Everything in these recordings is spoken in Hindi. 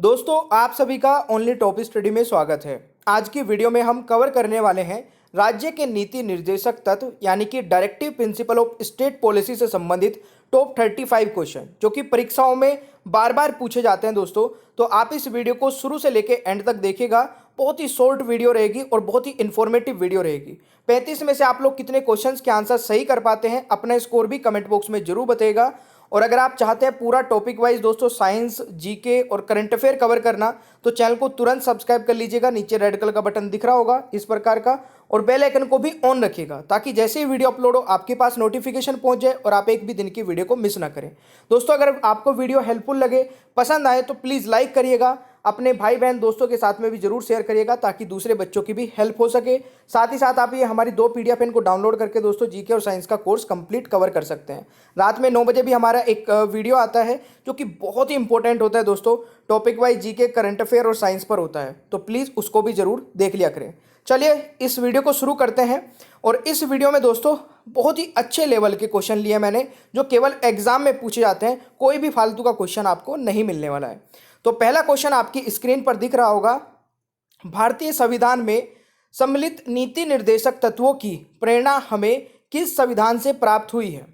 दोस्तों आप सभी का ओनली टॉप स्टडी में स्वागत है। आज की वीडियो में हम कवर करने वाले हैं राज्य के नीति निर्देशक तत्व यानी कि directive principle of state policy से संबंधित टॉप 35 क्वेश्चन जो कि परीक्षाओं में बार बार पूछे जाते हैं। दोस्तों तो आप इस वीडियो को शुरू से लेकर एंड तक देखिएगा। बहुत ही शॉर्ट वीडियो रहेगी और बहुत ही इंफॉर्मेटिव वीडियो रहेगी। 35 में से आप लोग कितने क्वेश्चंस के आंसर सही कर पाते हैं अपना स्कोर भी कमेंट बॉक्स में जरूर बताइएगा। और अगर आप चाहते हैं पूरा टॉपिक वाइज दोस्तों साइंस जीके और करंट अफेयर कवर करना तो चैनल को तुरंत सब्सक्राइब कर लीजिएगा। नीचे रेड कलर का बटन दिख रहा होगा इस प्रकार का, और बेल आइकन को भी ऑन रखिएगा ताकि जैसे ही वीडियो अपलोड हो आपके पास नोटिफिकेशन पहुंच जाए और आप एक भी दिन की वीडियो को मिस ना करें। दोस्तों अगर आपको वीडियो हेल्पफुल लगे, पसंद आए तो प्लीज़ लाइक करिएगा। अपने भाई बहन दोस्तों के साथ में भी जरूर शेयर करिएगा ताकि दूसरे बच्चों की भी हेल्प हो सके। साथ ही साथ आप ये हमारी 2 PDF इनको डाउनलोड करके दोस्तों जीके और साइंस का कोर्स कंप्लीट कवर कर सकते हैं। रात में 9 बजे भी हमारा एक वीडियो आता है जो कि बहुत ही इंपॉर्टेंट होता है दोस्तों, topic wise GK current affair और साइंस पर होता है, तो प्लीज़ उसको भी जरूर देख लिया करें। चलिए इस वीडियो को शुरू करते हैं। और इस वीडियो में दोस्तों बहुत ही अच्छे लेवल के क्वेश्चन लिए मैंने जो केवल एग्जाम में पूछे जाते हैं, कोई भी फालतू का क्वेश्चन आपको नहीं मिलने वाला है। तो पहला क्वेश्चन आपकी स्क्रीन पर दिख रहा होगा, भारतीय संविधान में सम्मिलित नीति निर्देशक तत्वों की प्रेरणा हमें किस संविधान से प्राप्त हुई है?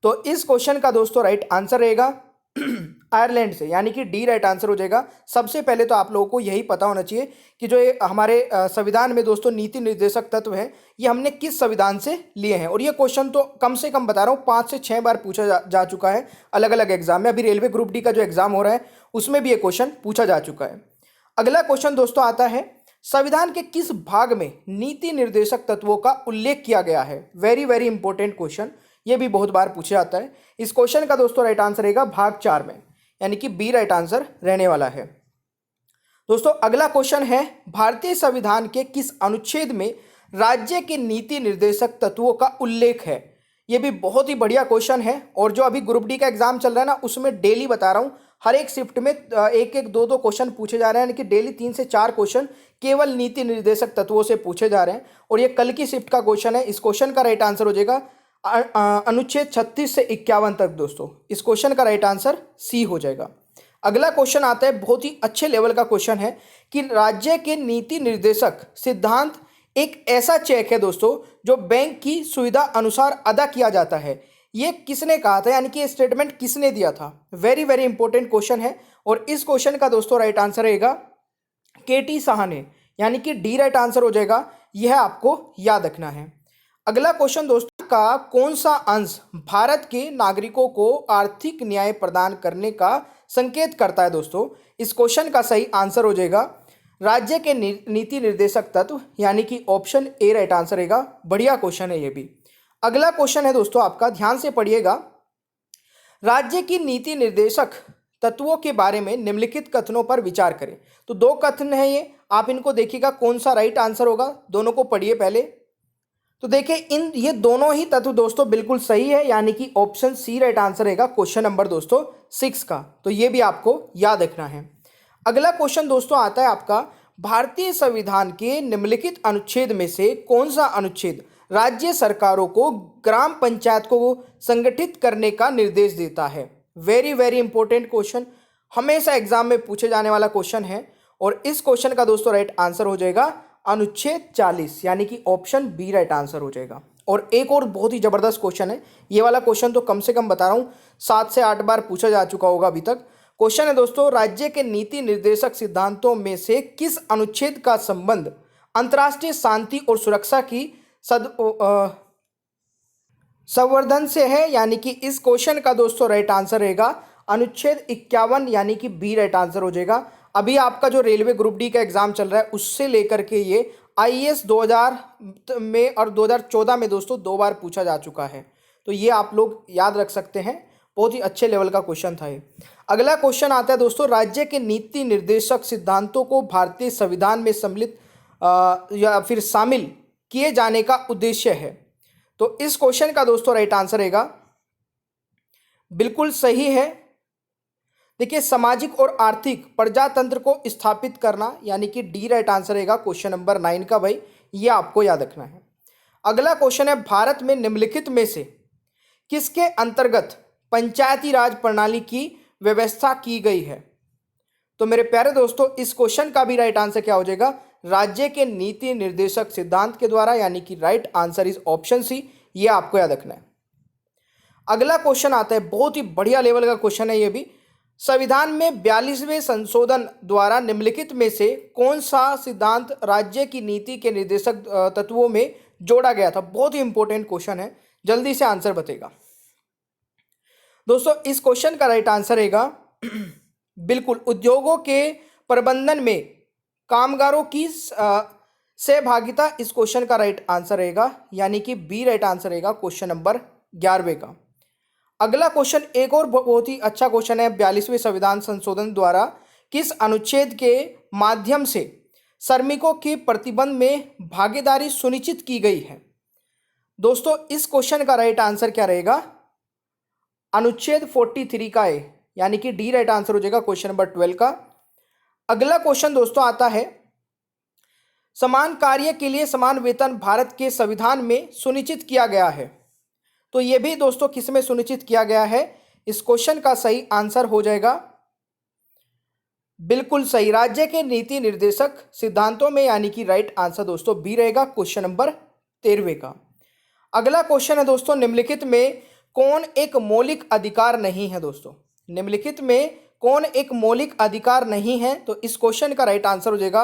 तो इस क्वेश्चन का दोस्तों राइट आंसर रहेगा आयरलैंड से, यानी कि डी राइट आंसर हो जाएगा। सबसे पहले तो आप लोगों को यही पता होना चाहिए कि जो ये हमारे संविधान में दोस्तों नीति निर्देशक तत्व है ये हमने किस संविधान से लिए हैं। और ये क्वेश्चन तो कम से कम बता रहा हूँ 5 से 6 बार पूछा जा चुका है अलग अलग एग्जाम में। अभी रेलवे ग्रुप डी का जो एग्जाम हो रहा है उसमें भी ये क्वेश्चन पूछा जा चुका है। अगला क्वेश्चन दोस्तों आता है, संविधान के किस भाग में नीति निर्देशक तत्वों का उल्लेख किया गया है? वेरी वेरी इंपॉर्टेंट क्वेश्चन, ये भी बहुत बार पूछा जाता है। इस क्वेश्चन का दोस्तों राइट आंसर रहेगा भाग 4 में, यानी कि बी राइट आंसर रहने वाला है। दोस्तों अगला क्वेश्चन है, भारतीय संविधान के किस अनुच्छेद में राज्य के नीति निर्देशक तत्वों का उल्लेख है? ये भी बहुत ही बढ़िया क्वेश्चन है और जो अभी ग्रुप डी का एग्जाम चल रहा है ना उसमें डेली बता रहा हूँ, हर एक शिफ्ट में एक एक दो क्वेश्चन पूछे जा रहे हैं, यानी कि डेली 3 से 4 क्वेश्चन केवल नीति निर्देशक तत्वों से पूछे जा रहे हैं। और ये कल की शिफ्ट का क्वेश्चन है। इस क्वेश्चन का राइट आंसर हो जाएगा अनुच्छेद 36 से 51 तक। दोस्तों इस क्वेश्चन का राइट आंसर सी हो जाएगा। अगला क्वेश्चन आता है, बहुत ही अच्छे लेवल का क्वेश्चन है कि राज्य के नीति निर्देशक सिद्धांत एक ऐसा चेक है दोस्तों जो बैंक की सुविधा अनुसार अदा किया जाता है। ये किसने कहा था, यानी कि स्टेटमेंट किसने दिया था? वेरी वेरी इंपॉर्टेंट क्वेश्चन है और इस क्वेश्चन का दोस्तों राइट आंसर रहेगा KT साहा ने, यानी कि डी राइट आंसर हो जाएगा। यह आपको याद रखना है। अगला क्वेश्चन दोस्तों का, कौन सा अंश भारत के नागरिकों को आर्थिक न्याय प्रदान करने का संकेत करता है? दोस्तों इस क्वेश्चन का सही आंसर हो जाएगा राज्य के नीति निर्देशक तत्व, यानी कि ऑप्शन ए राइट आंसर रहेगा। बढ़िया क्वेश्चन है ये भी। अगला क्वेश्चन है दोस्तों आपका, ध्यान से पढ़िएगा, राज्य की नीति निर्देशक तत्वों के बारे में निम्नलिखित कथनों पर विचार करें। तो 2 कथन है ये, आप इनको देखिएगा कौन सा राइट आंसर होगा, दोनों को पढ़िए पहले। तो देखिए ये दोनों ही तत्व दोस्तों बिल्कुल सही है, यानी कि ऑप्शन सी राइट आंसर रहेगा क्वेश्चन नंबर दोस्तों 6 का। तो ये भी आपको याद रखना है। अगला क्वेश्चन दोस्तों आता है आपका, भारतीय संविधान के निम्नलिखित अनुच्छेद में से कौन सा अनुच्छेद राज्य सरकारों को ग्राम पंचायत को संगठित करने का निर्देश देता है? वेरी वेरी इंपॉर्टेंट क्वेश्चन, हमेशा एग्जाम में पूछे जाने वाला क्वेश्चन है। और इस क्वेश्चन का दोस्तों राइट आंसर हो जाएगा अनुच्छेद 40, यानी कि ऑप्शन बी राइट आंसर हो जाएगा। और एक और बहुत ही जबरदस्त क्वेश्चन है, ये वाला क्वेश्चन तो कम से कम बता रहा हूँ 7 से 8 बार पूछा जा चुका होगा अभी तक। क्वेश्चन है दोस्तों, राज्य के नीति निर्देशक सिद्धांतों में से किस अनुच्छेद का संबंध अंतर्राष्ट्रीय शांति और सुरक्षा की संवर्धन से है? यानी कि इस क्वेश्चन का दोस्तों राइट आंसर रहेगा अनुच्छेद 51, यानी कि बी राइट आंसर हो जाएगा। अभी आपका जो रेलवे ग्रुप डी का एग्जाम चल रहा है उससे लेकर के ये IAS 2000 में और 2014 में दोस्तों 2 बार पूछा जा चुका है, तो ये आप लोग याद रख सकते हैं। बहुत ही अच्छे लेवल का क्वेश्चन था ये। अगला क्वेश्चन आता है दोस्तों, राज्य के नीति निर्देशक सिद्धांतों को भारतीय संविधान में सम्मिलित या फिर शामिल किए जाने का उद्देश्य है। तो इस क्वेश्चन का दोस्तों राइट आंसर रहेगा, बिल्कुल सही है। देखिए, सामाजिक और आर्थिक प्रजातंत्र को स्थापित करना, यानी कि डी राइट आंसर रहेगा क्वेश्चन नंबर 9 का। भाई ये आपको याद रखना है। अगला क्वेश्चन है, भारत में निम्नलिखित में से किसके अंतर्गत पंचायती राज प्रणाली की व्यवस्था की गई है? तो मेरे प्यारे दोस्तों इस क्वेश्चन का भी राइट आंसर क्या हो जाएगा, राज्य के नीति निर्देशक सिद्धांत के द्वारा, यानी कि right answer is option C. ये आपको याद रखना है। अगला क्वेश्चन आता है, बहुत ही बढ़िया लेवल का क्वेश्चन है ये भी। संविधान में 42वें संशोधन द्वारा निम्नलिखित में से कौन सा सिद्धांत राज्य की नीति के निर्देशक तत्वों में जोड़ा गया था। बहुत ही इंपॉर्टेंट क्वेश्चन है, जल्दी से आंसर बताइएगा दोस्तों। इस क्वेश्चन का राइट आंसर रहेगा बिल्कुल, उद्योगों के प्रबंधन में कामगारों की सहभागिता इस क्वेश्चन का राइट आंसर रहेगा, यानी कि बी राइट आंसर रहेगा क्वेश्चन नंबर 11वें का। अगला क्वेश्चन एक और बहुत ही अच्छा क्वेश्चन है, 42वें संविधान संशोधन द्वारा किस अनुच्छेद के माध्यम से श्रमिकों के प्रतिबंध में भागीदारी सुनिश्चित की गई है। दोस्तों इस क्वेश्चन का राइट आंसर क्या रहेगा, अनुच्छेद 43 का है, यानी कि डी राइट आंसर हो जाएगा क्वेश्चन नंबर 12 का। अगला क्वेश्चन दोस्तों आता है, समान कार्य के लिए समान वेतन भारत के संविधान में सुनिश्चित किया गया है। तो ये भी दोस्तों किस में सुनिश्चित किया गया है, इस क्वेश्चन का सही आंसर हो जाएगा बिल्कुल सही, राज्य के नीति निर्देशक सिद्धांतों में, यानी कि राइट आंसर दोस्तों बी रहेगा क्वेश्चन नंबर 13वें का। अगला क्वेश्चन है दोस्तों, निम्नलिखित में कौन एक मौलिक अधिकार नहीं है। दोस्तों निम्नलिखित में कौन एक मौलिक अधिकार नहीं है, तो इस क्वेश्चन का राइट आंसर हो जाएगा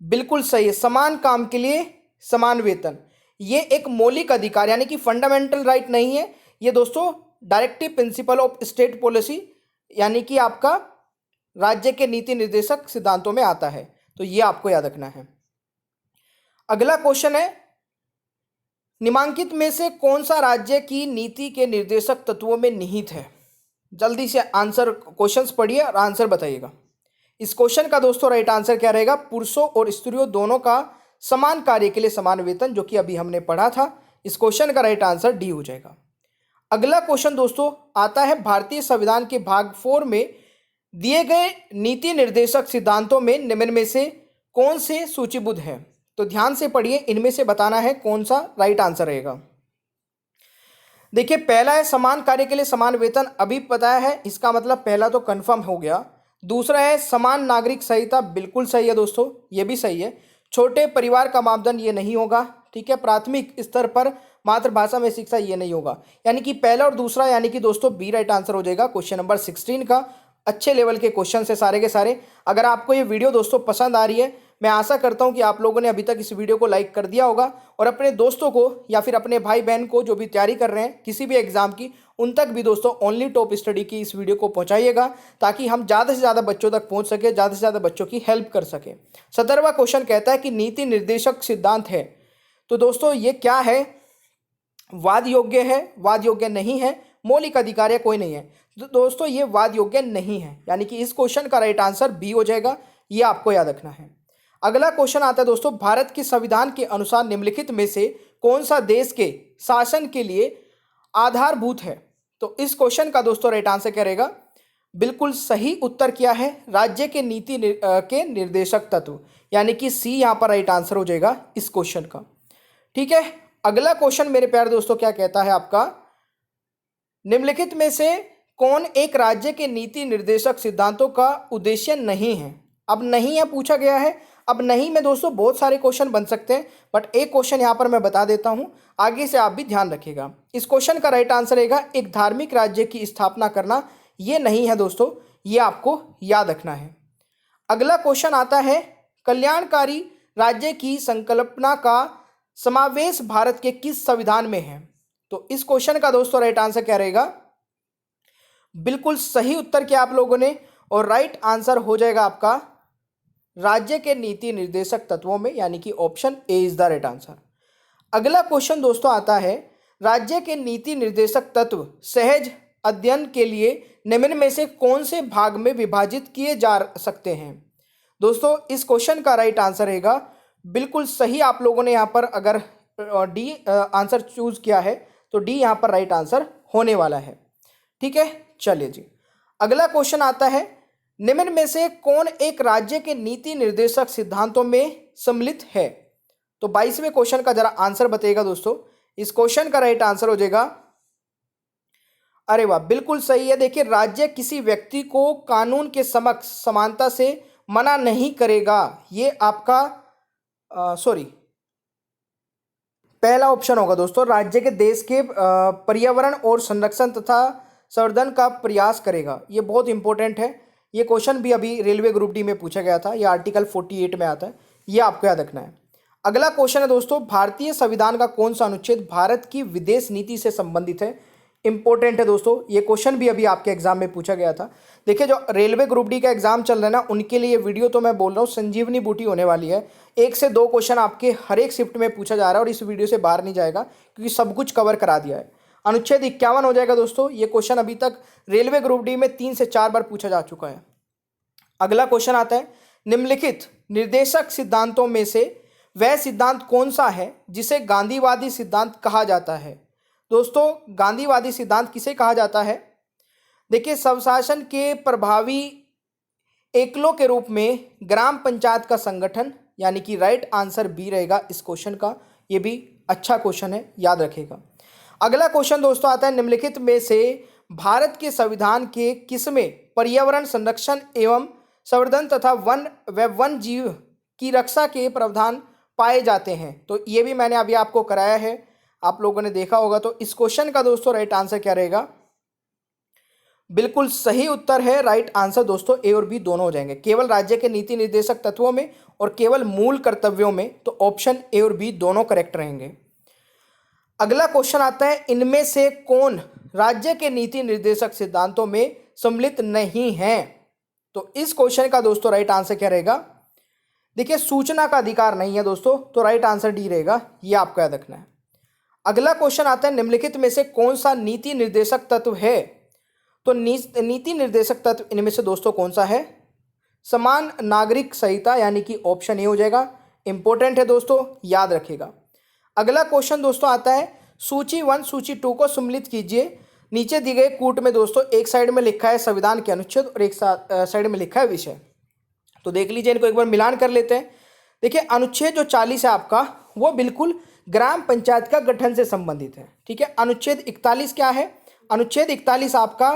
बिल्कुल सही है, समान काम के लिए समान वेतन। ये एक मौलिक अधिकार यानी कि फंडामेंटल राइट नहीं है, ये दोस्तों directive principle of state policy, यानी कि आपका राज्य के नीति निर्देशक सिद्धांतों में आता है। तो ये आपको याद रखना है। अगला क्वेश्चन है, निम्नलिखित में से कौन सा राज्य की नीति के निर्देशक तत्वों में निहित है। जल्दी से आंसर क्वेश्चंस पढ़िए और आंसर बताइएगा। इस क्वेश्चन का दोस्तों राइट आंसर क्या रहेगा, पुरुषों और स्त्रियों दोनों का समान कार्य के लिए समान वेतन, जो कि अभी हमने पढ़ा था। इस क्वेश्चन का राइट आंसर डी हो जाएगा। अगला क्वेश्चन दोस्तों आता है, भारतीय संविधान के भाग 4 में दिए गए नीति निर्देशक सिद्धांतों में निम्न में से कौन से सूचीबद्ध है। तो ध्यान से पढ़िए, इनमें से बताना है कौन सा राइट आंसर रहेगा। देखिए पहला है समान कार्य के लिए समान वेतन, अभी पता है, इसका मतलब पहला तो कंफर्म हो गया। दूसरा है समान नागरिक संहिता, बिल्कुल सही है दोस्तों, ये भी सही है। छोटे परिवार का मापदंड ये नहीं होगा, ठीक है। प्राथमिक स्तर पर मातृभाषा में शिक्षा ये नहीं होगा, यानी कि पहला और दूसरा, यानी कि दोस्तों बी राइट आंसर हो जाएगा क्वेश्चन नंबर 16 का। अच्छे लेवल के क्वेश्चन है सारे के सारे। अगर आपको ये वीडियो दोस्तों पसंद आ रही है, मैं आशा करता हूं कि आप लोगों ने अभी तक इस वीडियो को लाइक कर दिया होगा और अपने दोस्तों को या फिर अपने भाई बहन को जो भी तैयारी कर रहे हैं किसी भी एग्जाम की, उन तक भी दोस्तों ओनली टॉप स्टडी की इस वीडियो को पहुंचाइएगा, ताकि हम ज़्यादा से ज़्यादा बच्चों तक पहुंच सके, ज़्यादा से ज़्यादा बच्चों की हेल्प कर सके। 17वां क्वेश्चन कहता है कि नीति निर्देशक सिद्धांत है, तो दोस्तों ये क्या है, वाद योग्य है, वाद योग्य नहीं है, मौलिक अधिकार या कोई नहीं है। तो दोस्तों ये वाद योग्य नहीं है, यानी कि इस क्वेश्चन का राइट आंसर बी हो जाएगा, ये आपको याद रखना है। अगला क्वेश्चन आता है दोस्तों, भारत के संविधान के अनुसार निम्नलिखित में से कौन सा देश के शासन के लिए आधारभूत है। तो इस क्वेश्चन का दोस्तों राइट आंसर क्या रहेगा, बिल्कुल सही उत्तर क्या है, राज्य के नीति के निर्देशक तत्व, यानी कि सी यहाँ पर राइट आंसर हो जाएगा इस क्वेश्चन का, ठीक है। अगला क्वेश्चन मेरे प्यारे दोस्तों क्या कहता है आपका, निम्नलिखित में से कौन एक राज्य के नीति निर्देशक सिद्धांतों का उद्देश्य नहीं है। अब नहीं है पूछा गया है, अब नहीं में दोस्तों बहुत सारे क्वेश्चन बन सकते हैं, बट एक क्वेश्चन यहाँ पर मैं बता देता हूँ, आगे से आप भी ध्यान रखिएगा। इस क्वेश्चन का राइट आंसर रहेगा एक धार्मिक राज्य की स्थापना करना, ये नहीं है दोस्तों, ये आपको याद रखना है। अगला क्वेश्चन आता है, कल्याणकारी राज्य की संकल्पना का समावेश भारत के किस संविधान में है। तो इस क्वेश्चन का दोस्तों राइट आंसर क्या रहेगा, बिल्कुल सही उत्तर किया आप लोगों ने, और राइट आंसर हो जाएगा आपका राज्य के नीति निर्देशक तत्वों में, यानी कि option A is the right answer. अगला क्वेश्चन दोस्तों आता है, राज्य के नीति निर्देशक तत्व सहज अध्ययन के लिए निम्न में से कौन से भाग में विभाजित किए जा सकते हैं। दोस्तों इस क्वेश्चन का राइट आंसर रहेगा, बिल्कुल सही आप लोगों ने यहाँ पर अगर डी आंसर चूज किया है तो डी यहाँ पर राइट आंसर होने वाला है, ठीक है। चलिए जी, अगला क्वेश्चन आता है, निम्न में से कौन एक राज्य के नीति निर्देशक सिद्धांतों में सम्मिलित है। तो 22वें क्वेश्चन का जरा आंसर बताइएगा दोस्तों। इस क्वेश्चन का राइट आंसर हो जाएगा अरे वाह, बिल्कुल सही है। देखिए, राज्य किसी व्यक्ति को कानून के समक्ष समानता से मना नहीं करेगा। ये आपका सॉरी, पहला ऑप्शन होगा दोस्तों। राज्य के देश के पर्यावरण और संरक्षण तथा संवर्धन का प्रयास करेगा। ये बहुत इंपॉर्टेंट है। ये क्वेश्चन भी अभी रेलवे ग्रुप डी में पूछा गया था। ये आर्टिकल 48 में आता है। ये आपको याद रखना है। अगला क्वेश्चन है दोस्तों, भारतीय संविधान का कौन सा अनुच्छेद भारत की विदेश नीति से संबंधित है? इंपॉर्टेंट है दोस्तों। ये क्वेश्चन भी अभी आपके एग्जाम में पूछा गया था। देखिए, जो रेलवे ग्रुप डी का एग्जाम चल रहा है ना, उनके लिए ये वीडियो तो मैं बोल रहा हूँ संजीवनी बूटी होने वाली है। 1 से 2 क्वेश्चन आपके हर एक शिफ्ट में पूछा जा रहा है और इस वीडियो से बाहर नहीं जाएगा, क्योंकि सब कुछ कवर करा दिया है। अनुच्छेद 51 हो जाएगा दोस्तों। ये क्वेश्चन अभी तक रेलवे ग्रुप डी में 3 से 4 बार पूछा जा चुका है। अगला क्वेश्चन आता है, निम्नलिखित निर्देशक सिद्धांतों में से वह सिद्धांत कौन सा है जिसे गांधीवादी सिद्धांत कहा जाता है? दोस्तों, गांधीवादी सिद्धांत किसे कहा जाता है? देखिए, स्वशासन के प्रभावी एकलों के रूप में ग्राम पंचायत का संगठन, यानी कि राइट आंसर बी रहेगा इस क्वेश्चन का। ये भी अच्छा क्वेश्चन है, याद रखेगा। अगला क्वेश्चन दोस्तों आता है, निम्नलिखित में से भारत के संविधान के किसमें पर्यावरण संरक्षण एवं संवर्धन तथा वन जीव की रक्षा के प्रावधान पाए जाते हैं? तो ये भी मैंने अभी आपको कराया है, आप लोगों ने देखा होगा। तो इस क्वेश्चन का दोस्तों राइट आंसर क्या रहेगा? बिल्कुल सही उत्तर है राइट आंसर दोस्तों, ए और बी दोनों हो जाएंगे। केवल राज्य के नीति निर्देशक तत्वों में और केवल मूल कर्तव्यों में, तो ऑप्शन ए और बी दोनों करेक्ट रहेंगे। अगला क्वेश्चन आता है, इनमें से कौन राज्य के नीति निर्देशक सिद्धांतों में सम्मिलित नहीं है? तो इस क्वेश्चन का दोस्तों राइट आंसर क्या रहेगा? देखिए, सूचना का अधिकार नहीं है दोस्तों, तो राइट आंसर डी रहेगा। ये आपको याद रखना है। अगला क्वेश्चन आता है, निम्नलिखित में से कौन सा नीति निर्देशक तत्व है? तो नीति निर्देशक तत्व इनमें से दोस्तों कौन सा है? समान नागरिक संहिता, यानी कि ऑप्शन ए हो जाएगा। इंपॉर्टेंट है दोस्तों, याद रखिएगा। अगला क्वेश्चन दोस्तों आता है, सूची 1 सूची 2 को सम्मिलित कीजिए। नीचे दी गई कूट में दोस्तों एक साइड में लिखा है संविधान के अनुच्छेद और एक साइड में लिखा है विषय। तो देख लीजिए, इनको एक बार मिलान कर लेते हैं। देखिए, अनुच्छेद जो 40 है आपका, वो बिल्कुल ग्राम पंचायत का गठन से संबंधित है। ठीक है। अनुच्छेद 41 क्या है? अनुच्छेद 41 आपका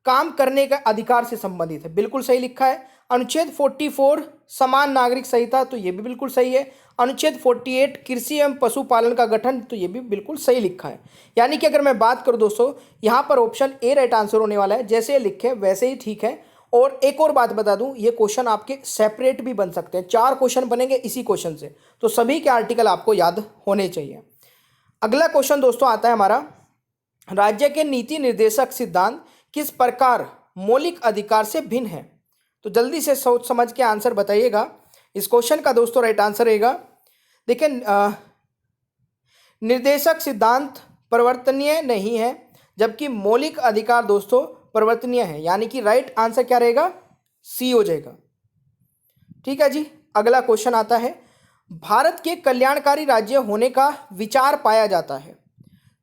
काम करने का अधिकार से संबंधित है, बिल्कुल सही लिखा है। अनुच्छेद 44 समान नागरिक संहिता, तो ये भी बिल्कुल सही है। अनुच्छेद 48 कृषि एवं पशुपालन का गठन, तो ये भी बिल्कुल सही लिखा है। यानी कि अगर मैं बात करूं दोस्तों, यहाँ पर ऑप्शन ए राइट आंसर होने वाला है। जैसे लिखे वैसे ही ठीक है। और एक और बात बता दूं, ये क्वेश्चन आपके सेपरेट भी बन सकते हैं। 4 क्वेश्चन बनेंगे इसी क्वेश्चन से, तो सभी के आर्टिकल आपको याद होने चाहिए। अगला क्वेश्चन दोस्तों आता है हमारा, राज्य के नीति निर्देशक सिद्धांत किस प्रकार मौलिक अधिकार से भिन्न है? तो जल्दी से सोच समझ के आंसर बताइएगा। इस क्वेश्चन का दोस्तों राइट आंसर रहेगा, देखिए, निर्देशक सिद्धांत परिवर्तनीय नहीं है, जबकि मौलिक अधिकार दोस्तों परिवर्तनीय है। यानी कि राइट आंसर क्या रहेगा? सी हो जाएगा। ठीक है जी। अगला क्वेश्चन आता है, भारत के कल्याणकारी राज्य होने का विचार पाया जाता है।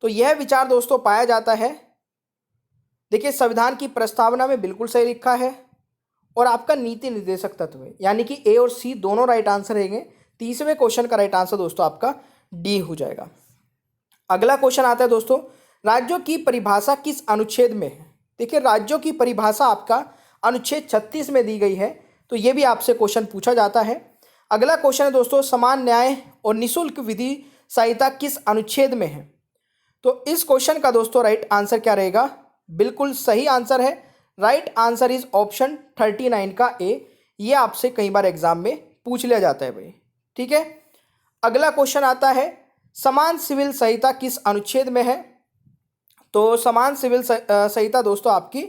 तो यह विचार दोस्तों पाया जाता है, देखिए, संविधान की प्रस्तावना में, बिल्कुल सही लिखा है। और आपका नीति निर्देशक तत्व है, यानी कि ए और सी दोनों राइट आंसर रहेंगे। तीसरे क्वेश्चन का राइट आंसर दोस्तों आपका डी हो जाएगा। अगला क्वेश्चन आता है दोस्तों, राज्यों की परिभाषा किस अनुच्छेद में है? देखिए, राज्यों की परिभाषा आपका अनुच्छेद 36 में दी गई है। तो ये भी आपसे क्वेश्चन पूछा जाता है। अगला क्वेश्चन है दोस्तों, समान न्याय और निःशुल्क विधि संहिता किस अनुच्छेद में है? तो इस क्वेश्चन का दोस्तों राइट आंसर क्या रहेगा? बिल्कुल सही आंसर है। राइट आंसर इज ऑप्शन 39 का ए। ये आपसे कई बार एग्जाम में पूछ लिया जाता है भाई। ठीक है। अगला क्वेश्चन आता है, समान सिविल संहिता किस अनुच्छेद में है? तो समान सिविल संहिता दोस्तों आपकी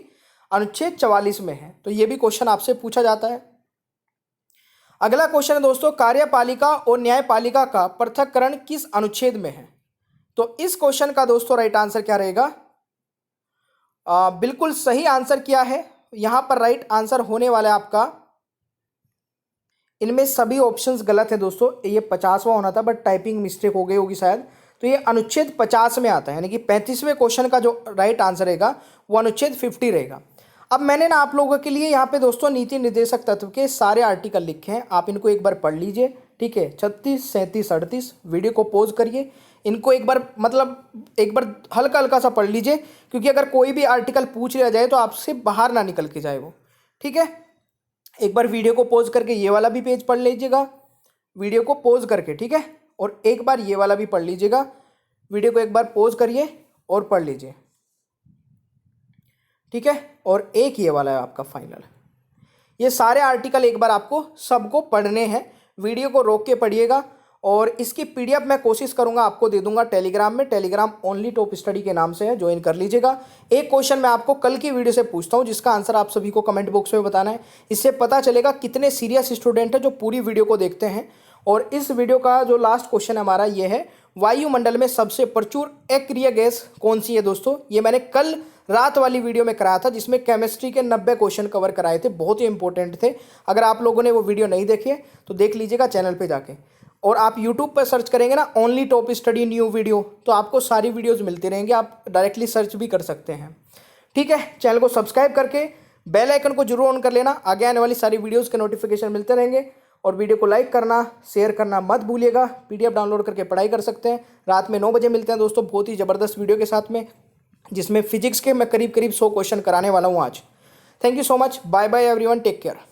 अनुच्छेद 44 में है। तो ये भी क्वेश्चन आपसे पूछा जाता है। अगला क्वेश्चन है दोस्तों, कार्यपालिका और न्यायपालिका का पृथक्करण किस अनुच्छेद में है? तो इस क्वेश्चन का दोस्तों राइट आंसर क्या रहेगा? बिल्कुल सही आंसर किया है। यहां पर राइट आंसर होने वाला है आपका, इनमें सभी ऑप्शंस गलत हैं दोस्तों। ये 50वां होना था, बट टाइपिंग मिस्टेक हो गई होगी शायद। तो ये अनुच्छेद 50 में आता है, यानी कि 35वें क्वेश्चन का जो राइट आंसर रहेगा वो अनुच्छेद 50 रहेगा। अब मैंने ना आप लोगों के लिए यहाँ पे दोस्तों नीति निर्देशक तत्व के सारे आर्टिकल लिखे हैं, आप इनको एक बार पढ़ लीजिए। ठीक है। 36, 37, 38 वीडियो को पॉज करिए, इनको एक बार हल्का हल्का सा पढ़ लीजिए, क्योंकि अगर कोई भी आर्टिकल पूछ लिया जाए तो आपसे बाहर ना निकल के जाए वो। ठीक है, एक बार वीडियो को पॉज करके ये वाला भी पेज पढ़ लीजिएगा, वीडियो को पॉज करके। ठीक है, और एक बार ये वाला भी पढ़ लीजिएगा, वीडियो को एक बार पॉज करिए और पढ़ लीजिए। ठीक है, और एक ये वाला है आपका फाइनल। ये सारे आर्टिकल एक बार आपको सबको पढ़ने हैं, वीडियो को रोक के पढ़िएगा। और इसकी पीडीएफ मैं कोशिश करूंगा आपको दे दूंगा टेलीग्राम में, टेलीग्राम ओनली टॉप स्टडी के नाम से है, ज्वाइन कर लीजिएगा। एक क्वेश्चन मैं आपको कल की वीडियो से पूछता हूं, जिसका आंसर आप सभी को कमेंट बॉक्स में बताना है। इससे पता चलेगा कितने सीरियस स्टूडेंट है जो पूरी वीडियो को देखते हैं। और इस वीडियो का जो लास्ट क्वेश्चन हमारा ये है, वायुमंडल में सबसे प्रचुर अक्रिय गैस कौन सी है दोस्तों। ये मैंने कल रात वाली वीडियो में कराया था, जिसमें केमिस्ट्री के 90 क्वेश्चन कवर कराए थे, बहुत ही इंपॉर्टेंट थे। अगर आप लोगों ने वो वीडियो नहीं देखे तो देख लीजिएगा चैनल पे जाके। और आप यूट्यूब पर सर्च करेंगे ना only top study new video, तो आपको सारी वीडियोज़ मिलती रहेंगी, आप डायरेक्टली सर्च भी कर सकते हैं। ठीक है, चैनल को सब्सक्राइब करके बेल आइकन को जरूर ऑन कर लेना, आगे आने वाली सारी वीडियोज़ के नोटिफिकेशन मिलते रहेंगे। और वीडियो को लाइक करना, शेयर करना मत भूलिएगा। पीडीएफ डाउनलोड करके पढ़ाई कर सकते हैं। रात में 9 बजे मिलते हैं दोस्तों, बहुत ही ज़बरदस्त वीडियो के साथ में, जिसमें फिजिक्स के मैं करीब 100 क्वेश्चन कराने वाला हूँ आज। Thank you so much, bye bye everyone, take care.